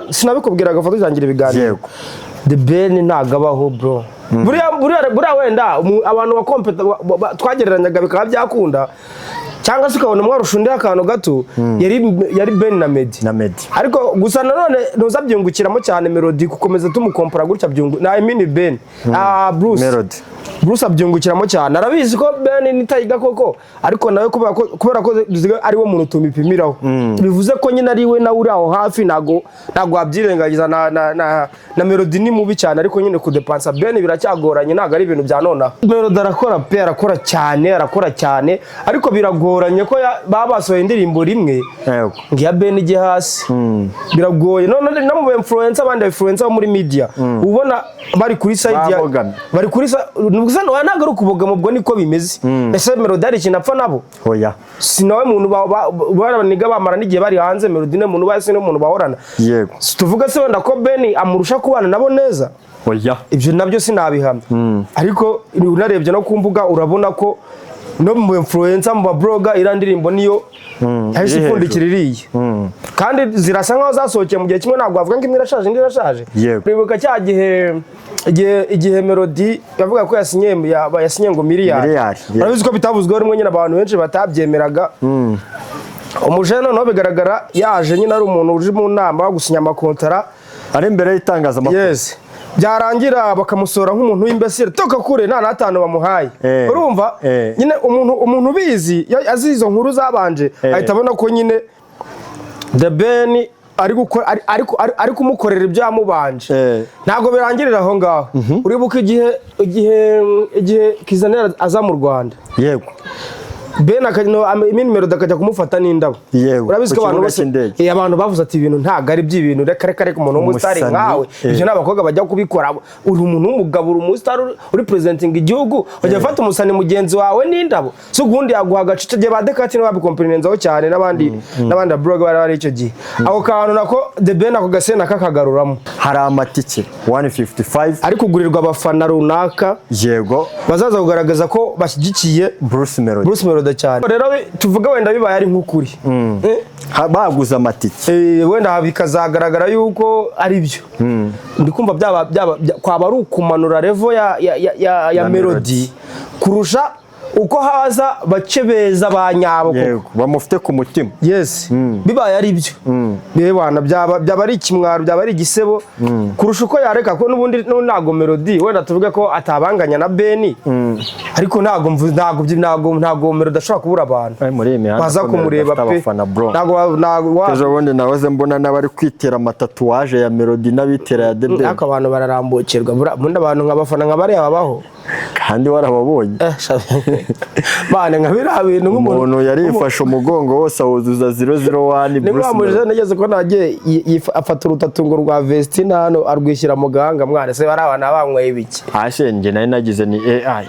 sinabikubwira agafoto cyangira ibiganiro yego The Ben ntagabaho bro buriya wenda abantu bakompeta twagereranyaga bikaba byakunda cyangwa se ukabona umwarusha undi akantu gato yari Ben na Meddy ariko gusa nanone ntuzabyungukiramo cyane Melody gukomeza tumukompara gutya byungu na Ben Bruce abyungukiramo cyane arabizi ko Ben nitayiga koko ariko nawe kubera ko ari wo muntu tumipimiraho bivuze ko nyine ari we nawe uri aho hafi nago wabyirengagiza na Melody ni mubi cyane ariko nyine kudepansa Ben biracyagoranye ntago ari ibintu bya nona Melody arakora cyane ariko biragoranye ko babasohoye indirimbo rimwe ngiya Ben ije hasi biragoye none no mu influencer abandi influencer muri media ubona bari kuri side ya bari kuri gusa ntago ari ukubogama ubwo niko bimeze ese Melody ari ikintu apfa nabo oya sinawe muntu baraniga bamara n'igihe bari hanze Melody ne muntu basi no muntu bahorana yego tuvuga se wenda ko Ben amurusha kubana nabo neza oya ibyo nabyo sinabihamya ariko unarebye no kumbuga urabona ko no mu influencer mu blogger irandirimbo niyo yahise ifundikira iriye kandi zirasa nkaho zasohokeye mu gihe kimwe ntabwo bavuga ngo imwe irashaje indi irashaje bibuka cya igihe Melody yavuga ko yasinye ngo miliyari urabizi ko bitavuzweho rimwe nyine abantu benshi batabyemeraga umujene noneho bigaragara yaje nyine ari umuntu uje mu nama gusinya amakontara ari imbere y'itangazamakuru yes byarangira bakamusora nk'umuntu w'imbesire toka kure nta natanu bamuhaye urumva nyine umuntu bizi azi izo nkuru zabanje ahita abona ko nyine The Ben ari kumukorera ibyo yamubanje ntago birangirira aho ngaho uribuka igihe Kizanera aza mu Rwanda yego Ben Melody akajya kumufata n'indabo urabizi ko abantu bose abantu bavuze ati ibintu ntago ari by'ibintu reka umuntu w'umustar nkawe ibyo n'abakobwa bajya kubikora uri umuntu w'umugabo uri umustar uri presenting igihugu bajya fata umusani mugenzi wawe n'indabo so gundi yaguha agacice gihe badekati n'ababikomperinenzaho cyane n'abandi blog bari icyo gihe ako kantu nako The Ben ako gasena kakagaruramo hari amatike 155 ari kugurirwa abafana runaka yego bazaza kugaragaza ko bashyigikiye Bruce Melody cyane rero tuvuga wenda bibaye ari nk'ukuri baguza amatike wenda bikazagaragara yuko ari byo ndikumva kwaba ari ukumanura level ya Melody kurusha uko haza bacebeza banyabo bamufite ku mutima yes bibaye ari byo bebana byaba ari kimwaro byaba ari igisebo kurusha uko yareka ko nubundi ntago Melody wenda tuvuge ko atabanganya na Ben ariko ntago Melody ashobora kubura abantu baza kumureba pe ntago ejo bundi nahoze mbona n'abari kwitera amatatuwaje ya Melody n'abitera ya The Ben ariko abantu bararambukirwa bundi abantu nk'abafana nk'abari ababaho kandi warababonye bane nkabira bintu nk'umuntu yarifashe umugongo wose awuzuza 001 Bruce Melody nageze ko nagiye afata urutatungo rwa Vestina hano arwishyira mu gahanga mwana se bari abana banyweye ibiki ashenge nayo nagize ni AI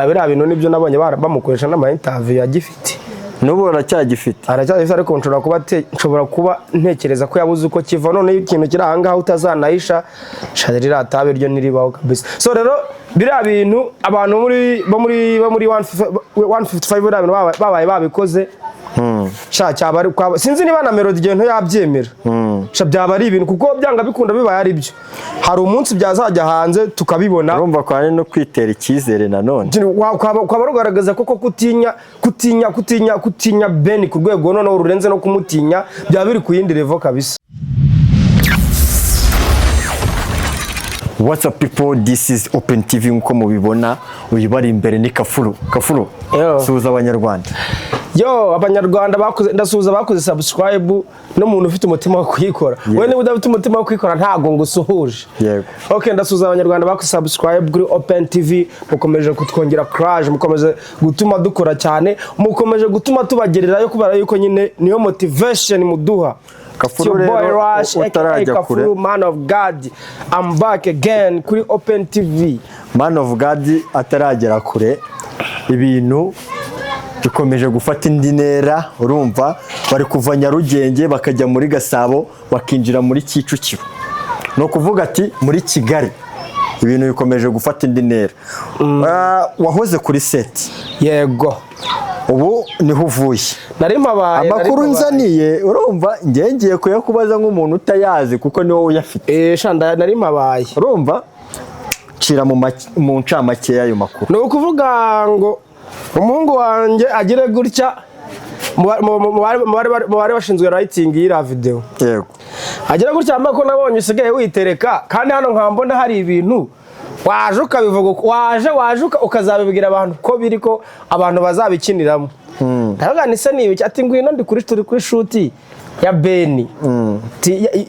bira bintu nibyo nabonye bamukoresha n'ama interview yagifite nubu aracyagifite ariko nshobora kuba ntekereza ko yabuze uko kiva none ikintu kiri ahangaha utazanahisha sharira atabe ryo niribaho kabisa so rero bira bintu abantu bo muri 155 babaye babikoze cyaba ari sinzi niba na Melody gento yabyemera byaba ari ibintu kuko byanga bikunda bibaye ari byo hari umunsi byazajya hanze tukabibona urumva ko ari no kwitera ikizere nanone kwaba rugaragaza koko kutinya Ben ku rwego none ururenze no kumutinya byaba biri ku yindi level kabisa. What's up people, this is Open TV nkuko mubibona uyu bari imbere ni Kafuru suza abanyarwanda abanyarwanda ndasuhuza bakoze subscribe no muntu ufite umutima wo kuyikora we niba udafite umutima wo kuyikora ntago ngusuhuje okay ndasuhuza abanyarwanda bakoze subscribe kuri Open TV mukomeje kutwongera courage mukomeje gutuma dukora cyane mukomeje gutuma tubagererayo kubera yuko nyine niyo motivation muduha Kafuru rero utarajya kure man of God I'm back again kuri Open TV man of God ataragera kure ibintu bikomeje gufata indi ntera urumva bari kuva Nyarugenge bakajya muri Gasabo bakinjira muri Kicukiro no kuvuga ati muri Kigali ibintu bikomeje gufata indi ntera wahoze kuri set yego ubu niho uvuye. nari mpabaye Amakuru nzaniye urumva ngiye kuyakubaza nk'umuntu utayazi kuko ni wowe uyafite. Shanda nari mpabaye. Urumva cira mu ncamake y'ayo makuru. Ni ukuvuga ngo umuhungu wanjye agire gutya mu bari bashinzwe writing y'ira video. Yego. Agire gutya amako nabonye usigaye witereka kandi hano nkambona hari ibintu waje ukabivuga waje ukazabibwira abantu ko biri ko abantu bazabikiniramo. Ndavuga ni se nibi ati ngwino ndi kuri shoot ya Beni.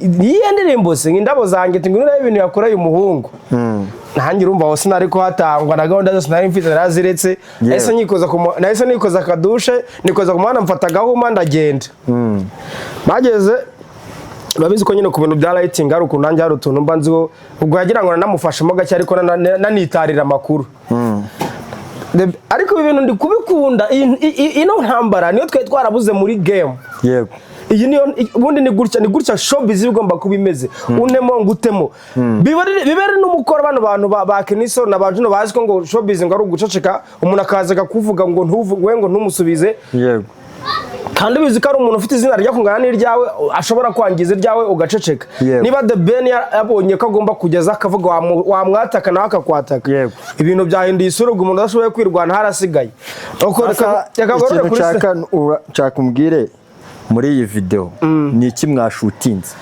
Niye ndirimbo se indabo zanjye ngwino nayo ibintu yakoreye umuhungu. Nanjye urumva hose nari ko hatangwa na gahunda zose nari mfite naraziretse. Nahise nikoza akadushe nikoza ku mwana mfata gahuma ndagenda. Bageze babizi ko nyine ku bintu bya lighting ari ukuntu nanjye hari utuntu mba nziho ubwo yagira ngo namufashemo gake ariko nanitarira amakuru. Ariko ibi bintu ndi kubikunda ino ntambara niyo twe twarabuze muri game. Yego. Iyi niyo ubundi ni gutya showbiz igomba kuba imeze. Unemo ngutemo. Bibere n'umukoro abantu ba Keniso n'abantu bazi ko ngo showbiz ngo ari uguceceka umuntu akaza kuvuga ngo ntuvuge ngo ntumusubize. Yego. Kandi bizi ko ari umuntu ufite izina rya kungana n'iryawe ashobora kwangiza iryawe ugaceceka. Niba The Ben yabonye ko agomba kugeza akavuga wamwataka nawe akakwataka. Ibintu byahinduye isura ubwo umuntu adashoboye kwirwana harasigaye. Nshaka umbwire muri iyi video ni iki mwashutinze?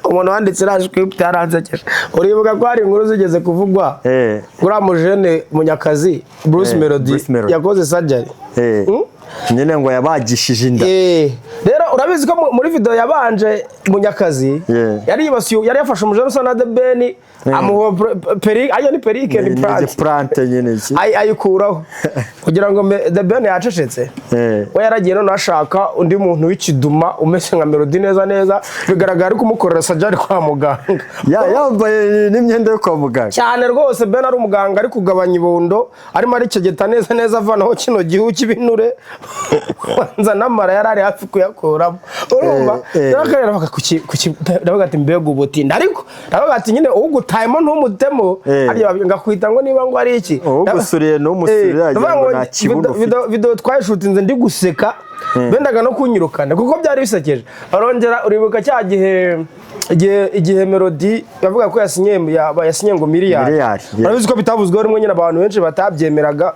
Umuntu wanditse ira script yaranzekeje. Uribuka ko hari inkuru zigeze kuvugwa kuri amujene Munyakazi Bruce Melody yakoze surgery. Nyine ngo yabagishije inda. Rero urabizi ko muri video yabanje Munyakazi yari yafashe umujene usa na The Ben amuho perike ayo ni perike ni plante nyine iki ayikuraho kugira ngo The Ben yacecetse. We yaragiye no nashaka undi muntu w'ikiduma umeze nka Melody neza bigaragara ko umukorera surgery kwa muganga. Yambaye n'imyenda yo kwa muganga cyane rwose. Ben ari umuganga ari kugabanya ibondo arimo aricegeta neza avanaho kino gihu kibinure wanza namara yarari hafi kuyakoramo. Urumva nakarera bakakuki ati mbega ubutinda ariko ndavuga ati nyine ugutayemo ntumutemo ari ngakwita ngo niba ngo ari iki ugusuriye n'umusuriye agira ngo nta kibuno video twayishutinze ndi guseka bendaga no kunyirukana kuko byari bisekeje. Arongera uribuka cya igihe Melody yavuga ko yasinye ngo miliyari. Urabizi ko bitavuzweho rimwe nyine abantu benshi batabyemeraga.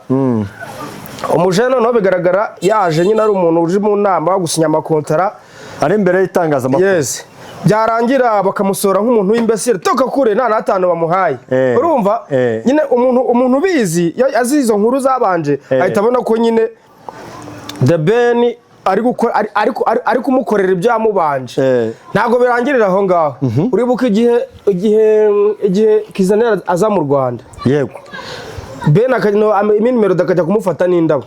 Umujene no bigaragara yaje nyine ari umuntu uje mu nama gusinya amakontara ari imbere y'itangazamakuru. Byarangira bakamusora nk'umuntu w'imbesire toka kure nta natanu bamuhaye. Urumva nyine umuntu bizi azizo nkuru zabanje ahita abona ko nyine The Ben ari kumukorera ibyo yamubanje. Ntago birangirira aho ngaho. Uribuka igihe Kizanera aza mu Rwanda. Yego. Ben Melody akajya kumufata n'indabo.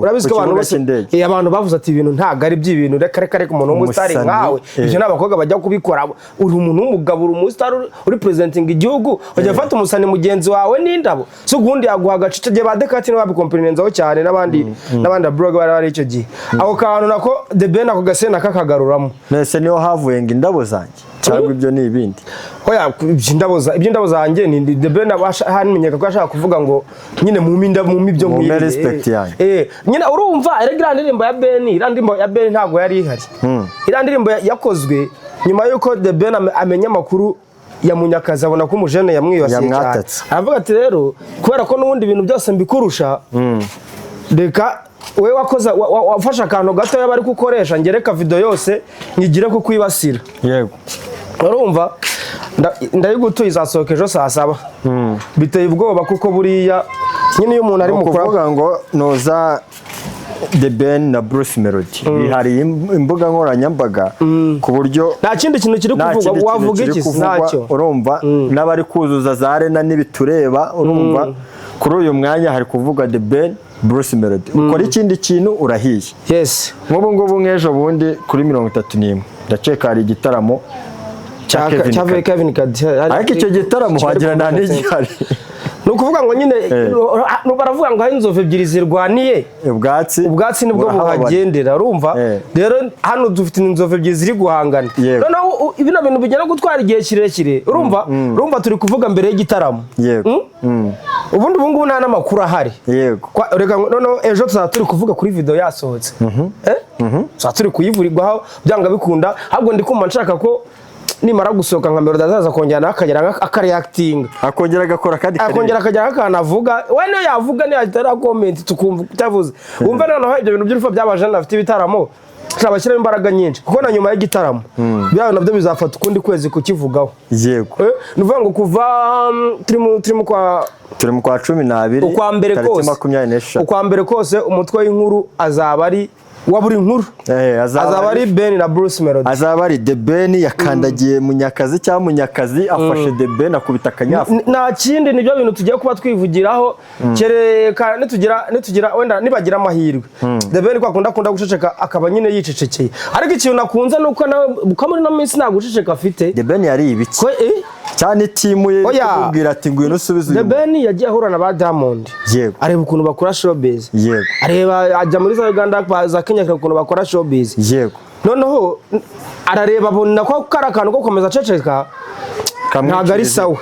Urabizi ko abantu bavuze ati ibintu ntago ari by'ibintu reka umuntu w'umusitari nkawe ibyo n'abakobwa bajya kubikora. Uri umuntu w'umugabo uri umusitari uri presenting igihugu bajya fata umusani mugenzi wawe n'indabo so gundi yaguha agacice gihe badekati n'ababikomperinenzaho cyane n'abandi blog bari icyo gihe. Ako kantu nako The Ben ako gasena kakagaruramo. Nese niho havuye ngo indabo zanjye cyangwa ibyo ni ibindi. Oya iby'indabo zanjye ni The Ben hamenyeka ko ashaka kuvuga ngo nyine mu ibyo mu respect yanyu. Nyine urumva ira ndirimbo ya Ben ntago yari ihari. Ira ndirimbo yakozwe nyuma yuko The Ben amenya amakuru ya Munyakazi abona ko umujene yamwibasiye cyane. Aravuga ati rero kubera ko n'ubundi ibintu byose mbikurusha reka we wafasha akantu gato yabari kukoresha ngereka video yose ngigire ko kwibasira. Yego. Urumva ndayigutuye izasohoka ejo saa 7. Biteye ubwoba kuko buriya nyine iyo umuntu ari mukura kuvuga ngo noza The Ben na Bruce Melody hari imbuga nkoranyambaga ku buryo nta kindi kintu kiri kuvuga wavuga iki ntacyo. Urumva n'abari kuzuza za arena n'ibitureba. Urumva kuri uyu mwanya hari kuvuga The Ben Bruce Melody ukora ikindi kintu urahiye. Nk'ubu nk'ejo bundi kuri 31 ndaceka hari igitaramo cya Kevin Kade. Ariko icyo gitaramo wagira nta n'igihari. Nukuvuga ngo nyine baravuga ngo hari inzovu ebyiri zirwaniye ubwatsi nibwo buhagendera. Urumva rero hano dufite inzovu ebyiri ziri guhangana. Noneho ibino bintu bigera gutwara igihe kirekire. Urumva turi kuvuga mbere y'igitaramo. ubundi ubu ngubu nta n'amakuru ahari. Yego. Reka noneho ejo tuzaba turi kuvuga kuri video yasohotse. Tuzaba turi kuyivurirwaho byanga bikunda, ahubwo ndi kumva nshaka ko nimara gusohoka nka Melody azaza kongera akagera akareacting. Akongera agakora kandi akongera akajya akanavuga. We no yavuga ni atara comment tukumva utavuze. Wumva noneho ibyo bintu by'urufa by'abajana bafite ibitaramo. Turabashyira imbaraga nyinshi kuko na nyuma y'igitaramo byawe nabyo bizafata ukundi kwezi kukivugaho. Yego. Nuvuga ngo kuva turi mu kwa 12 ukwa mbere kose ukwa mbere kose umutwe w'inkuru azaba ari wa buri nkuru azaba ari Ben na Bruce Melody. Azaba ari The Ben yakandagiye Munyakazi cyangwa Munyakazi afashe The Ben akubita akanyafu. Nta kindi nibyo bintu tugiye kuba twivugiraho kereka nitugira wenda nibagira amahirwe. The Ben ko akunda guceceka akaba nyine yicecekeye. Ariko ikintu nakunze nuko nawe muri no minsi nta guceceka afite. The Ben yari ibiki cyane timu ye kubwira ati ngwino subiza. The Ben yagiye ahura na ba Diamond. Yego. Areba ukuntu bakora showbiz. Yego. Areba ajya muri Uganda za Kenya ukuntu bakora showbiz. Yego. Noneho arareba abona ko karakantu ko komeza ceceka ntago ari sawa.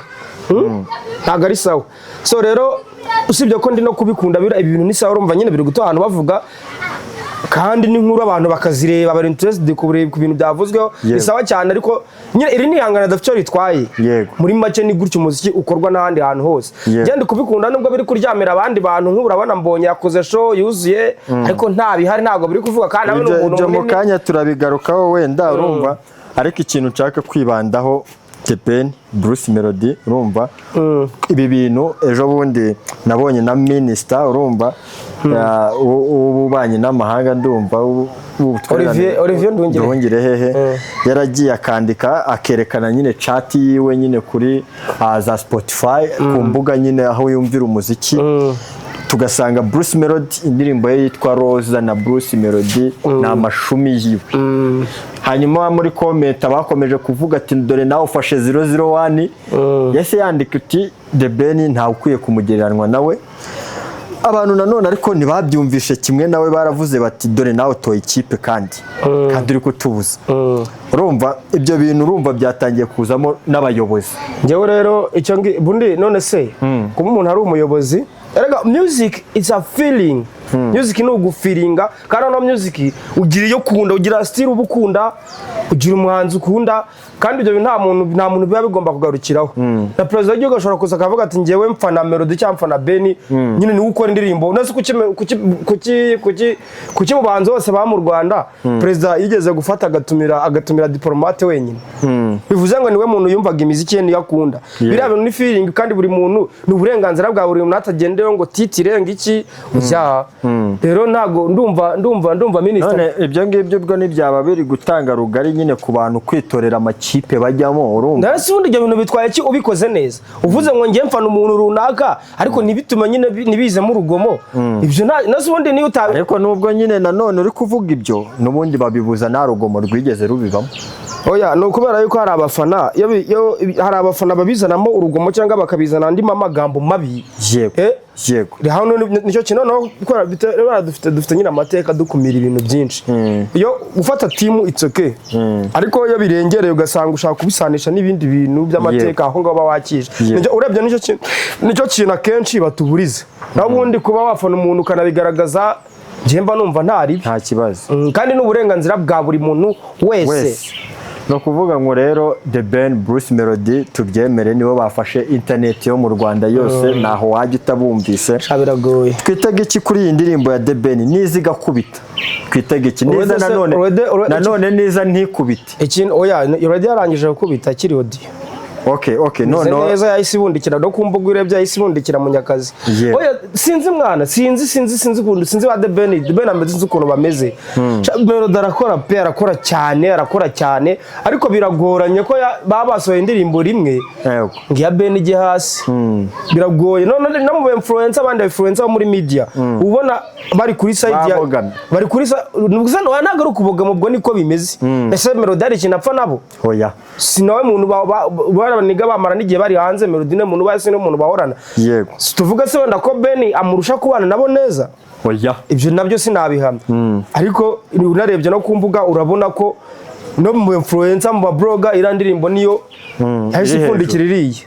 Ntago ari sawa. So rero usibye ko ndi no kubikunda bira ibintu ni sawa urumva nyine biri guto ahantu bavuga kandi n'inkuru abantu bakazireba bari interested ku bintu byavuzweho bisawa cyane ariko nyine iri nihangana dafite ritwaye muri make ni gutyo umuziki ukorwa n'ahandi hantu hose genda kubikunda nubwo biri kuryamira abandi bantu nk'urabona mbonye yakoze show yuzuye ariko nta bihari ntago biri kuvuga kandi nawe n'umuntu mu kanya turabigarukaho wenda urumva ariko ikintu nshaka kwibandaho The Ben Bruce Melody urumva ibi bintu ejo bundi nabonye na minister urumva ububanye n'amahanga ndumva Olivier Nduhungirehe yaragiye akandika akerekana nyine chat yiwe nyine kuri za Spotify ku mbuga nyine aho yumvira umuziki tugasanga Bruce Melody indirimbo ye yitwa Rosa na Bruce Melody na amashumi yiwe. Hanyuma muri comment abakomeje kuvuga ati dore nawe ufashe 001 yese yandika ati The Ben nta ukwiye kumugereranwa nawe. Abantu nanone ariko ntibabyumvishe kimwe nawe baravuze bati dore nawe toye ikipe kandi uri kutubuza. Urumva ibyo bintu urumva byatangiye kuzamo n'abayobozi. Ngewe rero icyo bundi none se kuba umuntu ari umuyobozi erega music is a feeling. Music ni ugufiringa kandi no music ugira iyo kunda ugira style ubukunda ugira umuhanzi ukunda kandi ibyo nta muntu biba bigomba kugarukiraho. Na president w'igihugu ashobora kuza akavuga ati ngewe mfana Melody cyangwa mfana Ben nyine ni ukora indirimbo nase kuki mu banzi bose ba mu Rwanda president yigeze gufata agatumira diplomate wenyine. Bivuze ngo niwe muntu yumvaga imiziki ye yakunda. Biriya bintu ni feeling kandi buri muntu ni uburenganzira bwa buri muntu atagendeyo ngo titirenga iki ujya. Rero ntago ndumva minister none ibyo ngibyo bwo nibyaba biri gutanga rugari nyine ku bantu kwitorera amakipe bajyamo urumva. Ndase ubundi ibyo bintu bitwaye iki ubikoze neza. Uvuze ngo ngiye mfana umuntu runaka ariko nibituma nyine nibize mu rugomo. Ibyo nase ubundi ni utabe ariko nubwo nyine nanone uri kuvuga ibyo nubundi babibuza na rugomo rwigeze rubibamo. Oya no kubera yuko hari abafana hari abafana babizanamo urugomo cyangwa bakabizana andi magambo mabi. Yego. Hano nicyo kintu no gukora dufite nyine amateka dukumira ibintu byinshi. Iyo ufata team it's okay. Ariko iyo birengereye ugasanga ushaka kubisanisha n'ibindi bintu by'amateka aho ngaba wakije. Urebye nicyo kintu akenshi batuburiza. Nabundi kuba wafana umuntu kanabigaragaza jemba numva nta kibazo. Kandi n'uburenganzira bwa buri muntu wese. No kuvuga ngo rero The Ben Bruce Melody tubyemere nibo bafashe internet yo mu Rwanda yose naho wajya utabumvise. Biragoye. Twitege iki kuri iyi ndirimbo ya The Ben niziga kubita. Twitege iki neza nanone niza ntikubite. Ikintu oya already yarangije gukubita kiri audio. Okay no neza yahise ibundikira no kumbuga urebye yahise ibundikira Munyakazi. Oya sinzi mwana sinzi kundu sinzi ba The Ben ameze ukuntu bameze. Melody arakora cyane ariko biragoranye ko babasohoye indirimbo rimwe ngiya Ben ije hasi. Biragoye no mu influencer abandi influencer muri media ubona bari kuri side bari kuri nubwo ntago ari ukubogama ubwo niko bimeze. Ese Melody ari kinapfa nabo oya sinawe muntu barabaniga bamara n'igihe bari hanze Melody ne muntu base no muntu bahorana. Yego. Tuvuga se wenda ko Ben amurusha kubana nabo neza. Oya. Ibyo nabyo sinabihamya. Ariko unarebye no kumbuga urabona ko no mu influencer mu babloga iriya ndirimbo niyo yahise ipfundikira iriya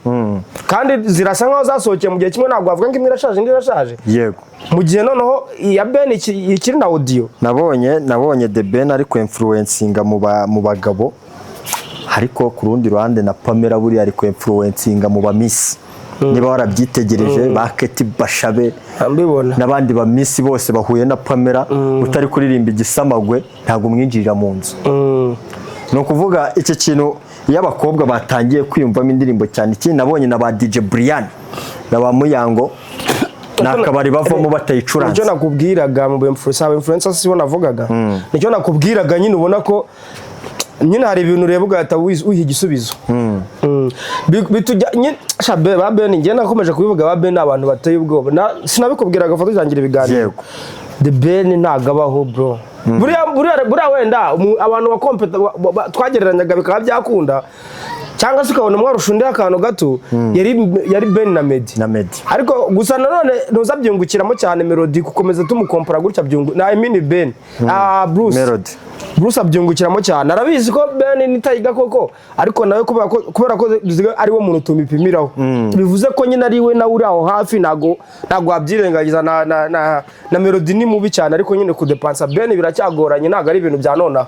kandi zirasa nkaho zasohokeye mu gihe kimwe, ntabwo wavuga ngo imwe irashaje indi irashaje. Yego. Mu gihe noneho iya Ben ikiri na audio. Nabonye The Ben ariko influencinga mu bagabo, ariko ku rundi ruhande na Pamela buri ariko influencinga mu ba Miss. Niba warabyitegereje ba Keti Bashabe n'abandi ba Miss bose bahuye na Pamela, utari kuririmba igisamagwe ntabwo mwinjirira mu nzu. No kuvuga iki kintu iyo abakobwa batangiye kwiyumvamo indirimbo cyane, iki nabonye na ba DJ Brian na ba Muyango nakabari bavamo batayicuranze. Nicyo nakubwiraga mu influencer sibo navugaga. Nicyo nakubwiraga nyine ubona ko nyine hari ibintu ureba ugahita wiha igisubizo. Bitujya nyine shabe ba Ben, njye nakomeje kubivuga ba Ben abantu bateye ubwoba. Sinabikubwiraga foto zangira ibiganiro. The Ben ntagabaho bro. Buriya wenda abantu bakompeta twagereranyaga bikaba byakunda, cyangwa se ukabona umwarusha undi akantu gato, yari Ben na Meddy. Ariko gusa nanone ntuzabyungukiramo cyane Melody gukomeza tumukompara gutya I mean Ben Bruce abyungukiramo cyane. Arabizi ko Ben nitayiga koko, ariko nawe kubera ko ari wo muntu tumipimiraho, bivuze ko nyine ari we na uri aho hafi, ntago wabyirengagiza na Melody ni mubi cyane, ariko nyine kudepansa Ben biracyagoranye, ntago ari ibintu bya nonaha.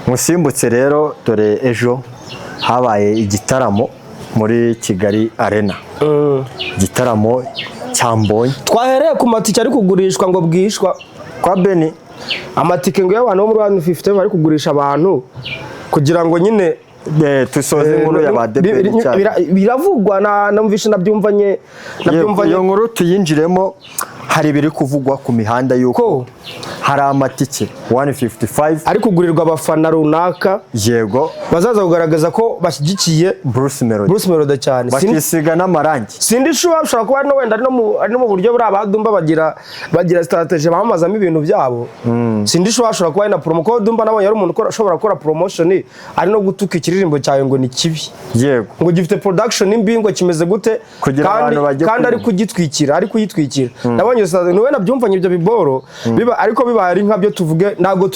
Musimbutse rero dore ejo habaye igitaramo muri Kigali Arena. Igitaramo cyambonye twahereye ku matike ari kugurishwa ngo bwishwa kwa Ben, amatike ngo y'abantu bo muri 150 bari kugurisha abantu kugira ngo nyine tusoze inkuru ya ba Debeli cyane biravugwa namvishe nabyumvanye iyo nkuru tuyinjiremo. Hari biri kuvugwa ku mihanda yuko hari amatike 155 ari kugurirwa abafana runaka, yego, bazaza kugaragaza ko bashyigikiye Bruce Melody cyane, bakisiga n'amarangi. Sindi shuwa bashobora kuba no wenda ari no mu buryo buri abadumba bagira strategy bamamazamo ibintu byabo. Sindi shuwa bashobora kuba na promo ko Dumba nabonye ari umuntu ushobora gukora promotion ari no gutuka ikiririmbo cyawe ngo ni kibi, yego, ngo gifite production imbingo kimeze gute, kandi ari kugitwikira nabonye niwe nabyumvanye ibyo biboro biba, ariko biba ari nkabyo tuvuge ntago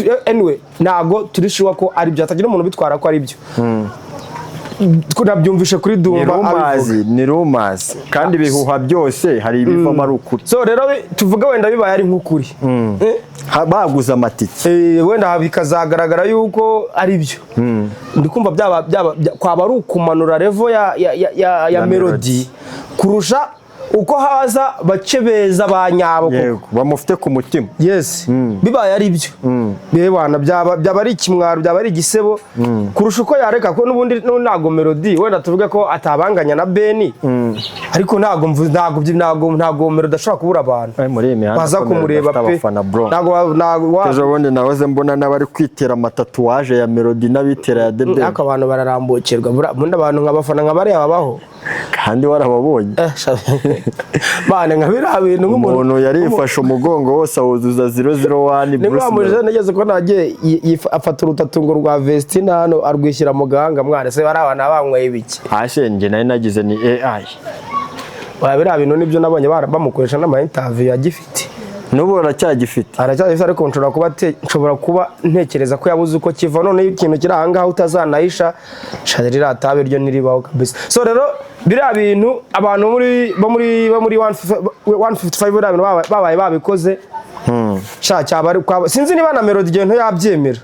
ntago turishiwa ko ari byo, atagira umuntu bitwara ko ari byo. Nabyumvishe kuri Dumba ni rumors kandi bihuha byose hari ibivamo ari ukuri. So rero tuvuge wenda bibaye ari nk'ukuri, baguza amatike wenda bikazagaragara yuko ari byo, ndikumva kwaba ari ukumanura level ya Melody kurusha uko haza bacebeza banyabo bamufite ku mutima. Yes, bibaye ari byo bebana byaba ari kimwaro, byaba ari igisebo kurusha uko yareka ko nubundi ntago Melody wenda tuvuge ko atabanganya na Ben, ariko ntago Melody ashobora kubura abantu muri imihanda baza kumureba pe. Ntago ejo bundi nahoze mbona n'abari kwitera amatatuwaje ya Melody n'abitera ya Debeli, ariko abantu bararambukirwa bundi abantu nk'abafana nk'abari ababaho kandi warababonye bane nkabira bintu nk'umuntu yarifashe umugongo wose awuzuza 001 Bruce Melody. Nageze ko nagiye afata urutatungo rwa Vestina hano arwishyira mu gahanga, mwana se bari abana banyweye ibiki nje nari nagize ni AI. Bira bintu nibyo nabonye bamukoresha n'ama interview yagifite, nubu aracyagifite ariko nshobora kuba ntekereza ko yabuze uko kiva, none ikintu kiri ahangaha utazanayisha shadirira atabe ryo niribaho kabisa. So rero bira bintu abantu bo muri 155 bira bintu babaye babikoze cyaba ari sinzi niba na Melody igihe nto yabyemera,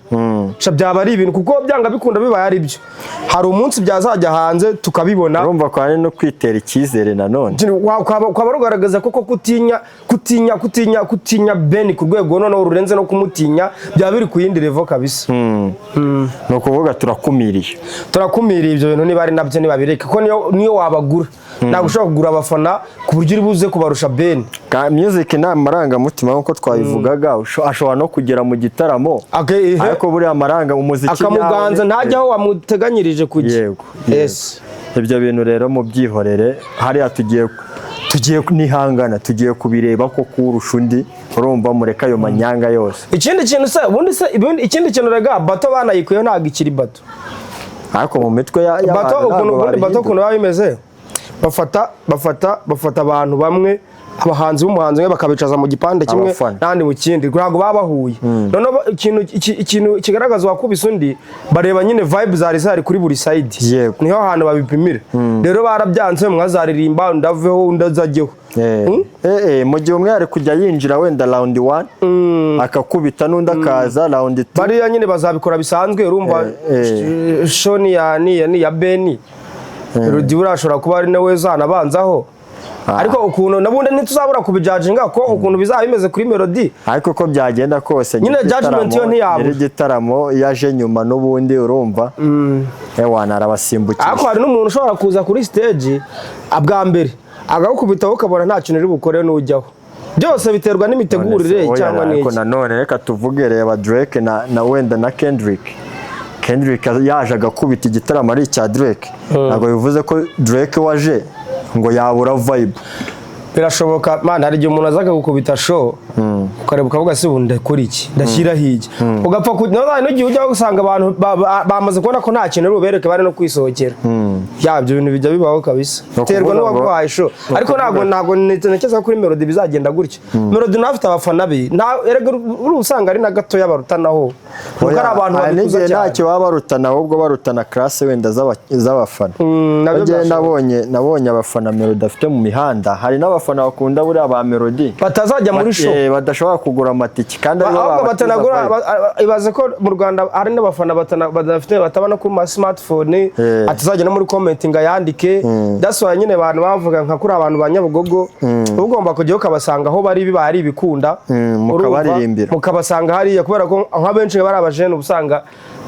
byaba ari ibintu kuko byanga bikunda bibaye ari byo, hari umunsi byazajya hanze tukabibona. Urumva ko ari no kwitera icyizere nanone, kwaba rugaragaza koko kutinya Ben ku rwego none ururenze no kumutinya, byaba biri ku yindi level kabisa. No kuvuga turakumiriye ibyo bintu niba ari nabyo nibabireka ko niyo wabagura ntabwo ushobora kugura abafana ku buryo uri buze kubarusha Ben. Music ni amarangamutima nk'uko twabivugaga, ashobora no kugera mu gitaramo ariko buriya amaranga umuziki akamuganza ntajya aho wamuteganyirije kujya. Yes, ibyo bintu rero mu byihorere hariya tugiye nihangana, tugiye kubireba ko kurusha undi, urumva mureka ayo manyanga yose. Ikindi kintu ikindi kintu rega bato banayikuyeho ntabwo ikiri bato, ariko mu mitwe bato ukuntu baba bimeze bafata abantu bamwe abahanzi b'umuhanzi umwe bakabicaza mu gipande kimwe n'andi mu kindi ntabwo baba bahuye noneho ikintu kigaragaza wakubise undi bareba nyine vibe zari kuri buri side niho hantu babipimira rero barabyanze mwazaririmba ndaveho ndazajyeho mu gihe umwe ari kujya yinjira wenda round 1 akakubita n'undi akaza round 2 bariya nyine bazabikora bisanzwe urumva shoni ya Beni Rudi burashobora kuba ari nawe zanabanzaho ariko ukuntu nabundi ntituzabura kubijajinga ko ukuntu bizaba bimeze kuri Melody ariko ko byagenda kose nyine judgment yo ntiyabura igitaramo yaje nyuma n'ubundi urumva ewana arabasimbukira ariko hari n'umuntu ushobora kuza kuri stage abwa mbere agakubitaho ukabona nta kintu uri bukore n'ujyaho byose biterwa n'imitegurire cyangwa n'iki ariko nanone reka tuvuge reba Drake na wenda na Kendrick yaje agakubita igitaramo ari icya Drake ntabwo bivuze ko Drake waje ngo yabura vibe birashoboka man hari igihe umuntu azaga gukubita show ukareba ukavuga se ubundi ndakora iki ndashyira hijya ugapfa n'igihe ujya gusanga abantu bamaze kubona ko nta kintu rubereke bari no kwisohokera yabyo ibintu bijya bibaho kabisa terwa n'uwaguhaye show ariko ntabwo ntekereza kuri Melody bizagenda gutyo Melody nafite abafana be erega urusanga ari na gato y'abarutanaho kuko ari abantu babikuza cyane ntacyo baba barutana ahubwo barutana class wenda z'abafana nabonye abafana Melody afite mu mihanda hari n'abafana bakunda buriya ba Melody batazajya muri show badashobora kugura amatiki kandi ahubwo batanagura ibaze ko mu Rwanda hari n'abafana batabana ku smartphone atazajya no muri commenting yandike daswa nyine abantu bavuga nka kuri abantu ba Nyabugogo ugomba kujya ukabasanga aho bari bibari bikunda mukabasanga hariya kubera ko nka benshi bari abajene ubusanga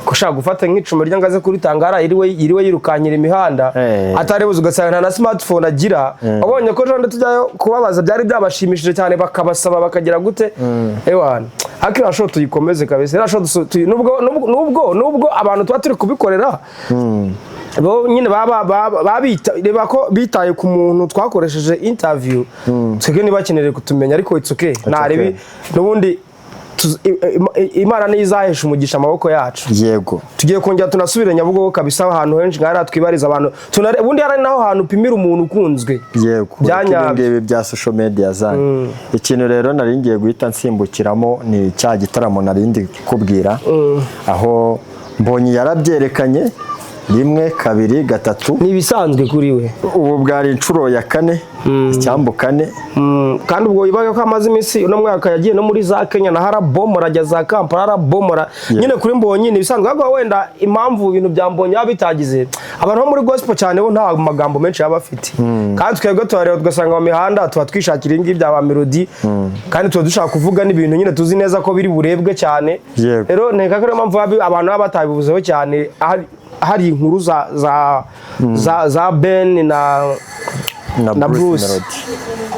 kushaka gufata nk'icuma ry'angaze kuri tangara iriwe yirukanyira imihanda atarebuze ugasanga na smartphone agira abonye ko jonde tujyayo kubabaza byari byabashimishije cyane bakabasaba bakagira gute ewana akira show tuyikomeze kabisa era show nubwo abantu tuba turi kubikorera bo nyine reba ko bitaye ku muntu twakoresheje interview twebwe nibakenere kutumenya ariko it's okay narebi nubundi Imana ni izahesha umugisha amaboko yacu yego tugiye kongera tunasubire Nyabugogo kabisa ahantu henshi ngara twibariza abantu ubundi hari naho hantu upimira umuntu ukunzwe yego byanyabye bya social media zanyu ikintu rero naringiye guhita nsimbukiramo ni cya gitaramo narindi kubwira aho mbonye yarabyerekanye 1 2 3 ni bisanzwe kuri we ubu bwari inshuro ya 4 icyambu 4 kandi ubwo yibaga ko amaze iminsi uno mwaka yagiye no muri za Kenya na harabomora ajya za Kampala harabomora nyine kuri mbonye ni bisanzwe ahubwo wenda impamvu ibintu bya mbonye bitagize abantu bo muri gospel cyane bo nta magambo menshi yaba afite kandi twebwe tubareba tugasanga mu mihanda tuba twishakira ingi bya ba Melody kandi tuba dushaka kuvuga n'ibintu nyine tuzi neza ko biri burebwe cyane rero nteka ko impamvu abantu baba batabivuzeho cyane hari inkuru za Ben na Bruce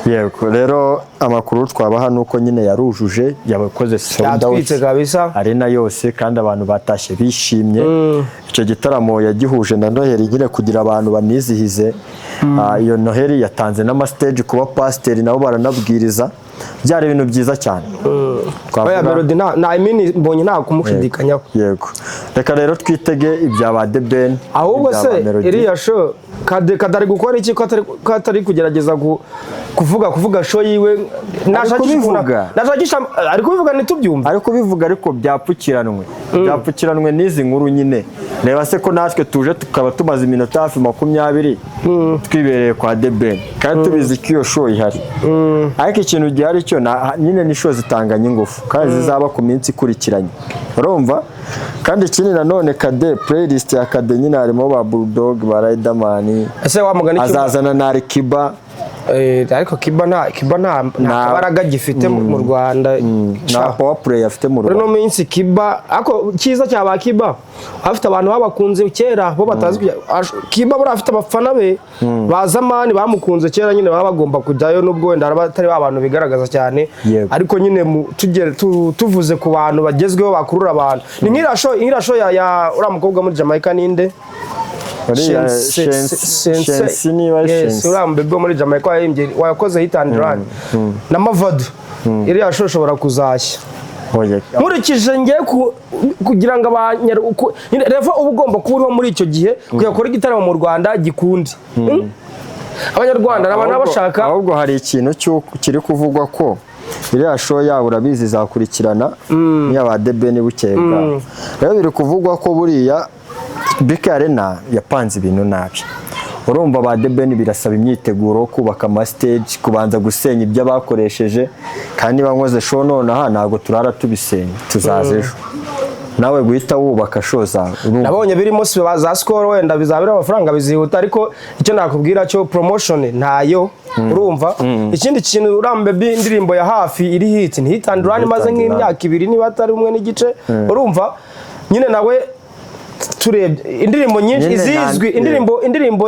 yego rero amakuru twabaha nuko nyine yarujuje yabakoze sold out kabisa arena yose kandi abantu batashye bishimye icyo gitaramo yagihuje na Noheli nyine kugira abantu banizihize iyo Noheli yatanze n'ama stage kuba pastor nabo baranabwiriza byari ibintu byiza cyane Oya Melody mbonye nta kumushidikanyaho yego reka rero twitege ibya ba The Ben ahubwo se iriya show kadari gukora iki ko atari kugerageza kuvuga show yiwe nashakisha ari kubivuga ntitubyumva ari kubivuga ariko byapfukiranwe n'izi nkuru nyine reba se ko natwe tuje tukaba tumaze iminota hafi 20 twibereye kwa The Ben kandi tubizi ko iyo show ihari ariko ikintu gihari cyo nyine ni show zitanganya ingufu kandi zizaba ku minsi ikurikiranye urumva kandi ikindi nanone Kade playlist ya Kade nyine harimo ba Bulldog ba Riderman ese wamugana azazana na Kiba ariko Kiba nta baraga gifite mu Rwanda na power play afite mu Rwanda no minsi Kiba ako kiza cyaba Kiba afite abantu babakunze kera bo batazi Kiba bura afite abafana be bazamani bamukunze kera nyine baba bagomba kujyayo nubwo wenda abatari abantu bigaragaza cyane ariko nyine tugere tuvuze ku bantu bagezweho bakurura abantu ni nk'irasho ya uramukobwa muri Jamaica ninde Urambe bwo muri Jamaica wakoze hit and run na Mavado iriya show ushobora kuzashya nkurikije ngiye kugira ngo reva uba ugomba kuba uriho muri icyo gihe kuyakora igitaramo mu Rwanda gikundi abanyarwanda n'abantu bashaka. Ahubwo hari ikintu kiri kuvugwa ko iriya show yabo urabizi izakurikirana n'iyaba The Ben bukeye bwaho. Rero biri kuvugwa ko buriya BK Arena yapanze ibintu nabi. Urumva ba The Ben birasaba imyiteguro, kubaka ama stage, kubanza gusenya ibyo bakoresheje, kandi bankoze show nonaha ntago turara tubisenya, tuzaza ejo. Nawe guhita wubaka show zawe. Nabonye birimo za score wenda bizabira amafaranga bizihuta, ariko icyo nakubwira cyo promotion ntayo. Urumva ikindi kintu urambe indirimbo ya hafi iri hit ni hit and run maze nk'imyaka 2 niba atari umwe n'igice. Urumva nyine nawe turebye indirimbo nyinshi izizwi, indirimbo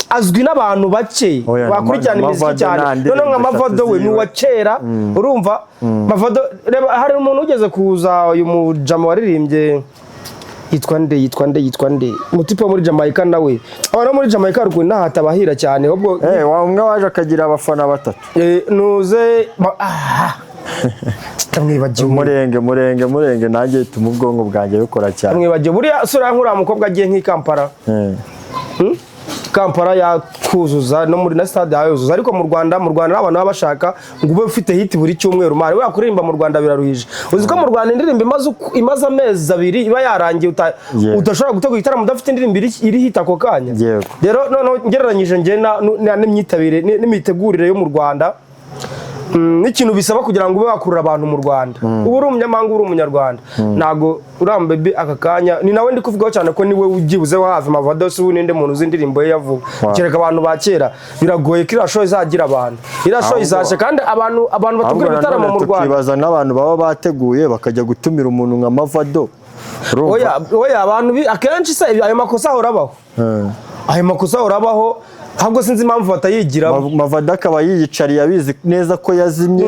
azwi n'abantu bake bakurikirana imiziki cyane. None nka Mavado we ni wa kera. Urumva Mavado reba hari umuntu ugeze kuza uyu mujama waririmbye yitwa nde mutipe muri Jamaica nawe abana muri Jamaica rwo nahatabahira cyane ubwo umwe waje akagira abafana batatu nuze tamwibagiwe murenge nanjye tuma ubwongo bwanjye bukora cyane. Tamwibagiwe buriya sura nkura mukobwa agiye nk'Ikampara Kampala yakuzuza no muri na stade yazuza, ariko mu Rwanda abantu babashaka ngo ube ufite hit buri cyumweru mari we kuririmba mu Rwanda biraruhije. Uzi ko mu Rwanda indirimbo imaze amezi 2 iba yarangiye udashobora gutegura igitaramo udafite indirimbo iri hit ako kanya. Rero none ngereranyije nge n'imyitabire n'imitegurire yo mu Rwanda n'ikintu bisaba kugira ngo ube wakurura abantu mu Rwanda. Ubu uri umunyamahanga uri umunyarwanda nago urambe be aka kanya ni nawe ndi kuvugaho cyane ko niwe ugibuze wa hafi Mavado se uninde muntu uzindirimbo ye yavuga kereka abantu bakera biragoye ko ira show izagira abantu ira show izaje kandi abantu batugura ibitaramo mu Rwanda tukibaza n'abantu baba bateguye bakajya gutumira umuntu nka Mavado. Oya abantu akenshi se ayo makosa ahorabaho ayo makosa ahorabaho ahubwo sinzi impamvu batayigira. Mavado akaba yiyicariye abizi neza ko yazimye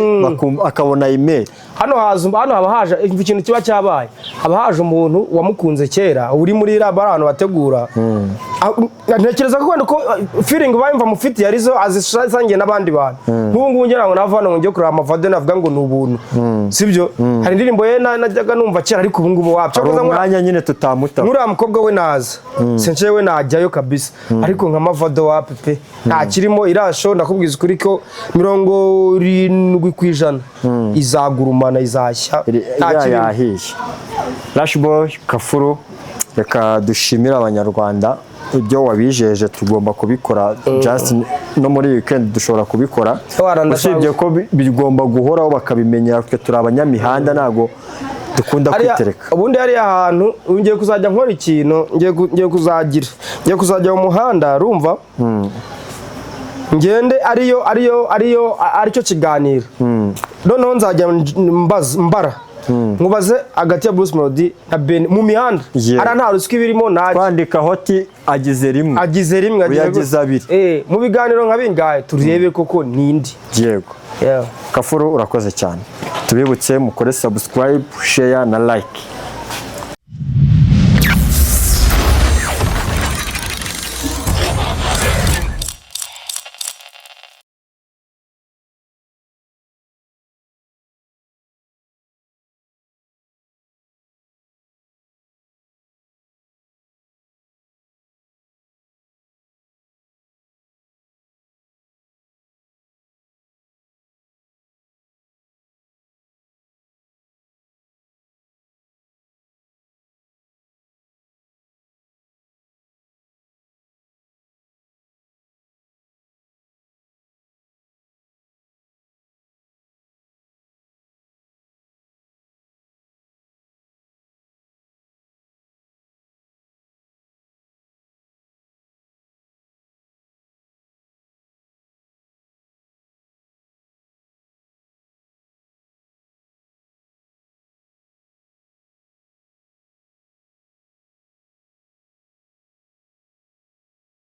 akabona email. Hano haba haje ikintu kiba cyabaye haba haje umuntu wamukunze kera uri muri raba abantu bategura. Ntekereza ko feeling bayumva mufiti yarizo azisangiye n'abandi bantu. Nk'ubu ngera ngo navana ngo ngiye kureba Mavado navuga ngo ni ubuntu sibyo. Hari indirimbo ye najyaga numva kera ariko ubu ngubu wapfa koza mwanya nyine tutamuta nk'uriya mukobwa we naza senche we najyayo kabisa ariko nka Mavado wapi pe nta kirimo irasho ndakubwiza ukuri ko 70% izagurumana izashya nta kirimo. Rashboy Kafuru reka dushimira abanyarwanda ibyo wabijeje tugomba kubikora just no muri weekend dushobora kubikora usibye ko bigomba guhoraho bakabimenyera twe turi abanyamihanda nago dukunda kwitereka. Ubundi hari ahantu ngiye kuzajya nkora ikintu ngiye kuzajya mu muhanda rumva ngende aricyo kiganiro noneho nzajya mbara nkubaze hagati ya Bruce Melody na Ben mu mihanda ara nta ruswa birimo kwandika hoti agize rimwe yagize 2 mu biganiro nka bingahe turebe koko nindi. Yego Kafuru urakoze cyane, tubibutse mukore subscribe, share na like.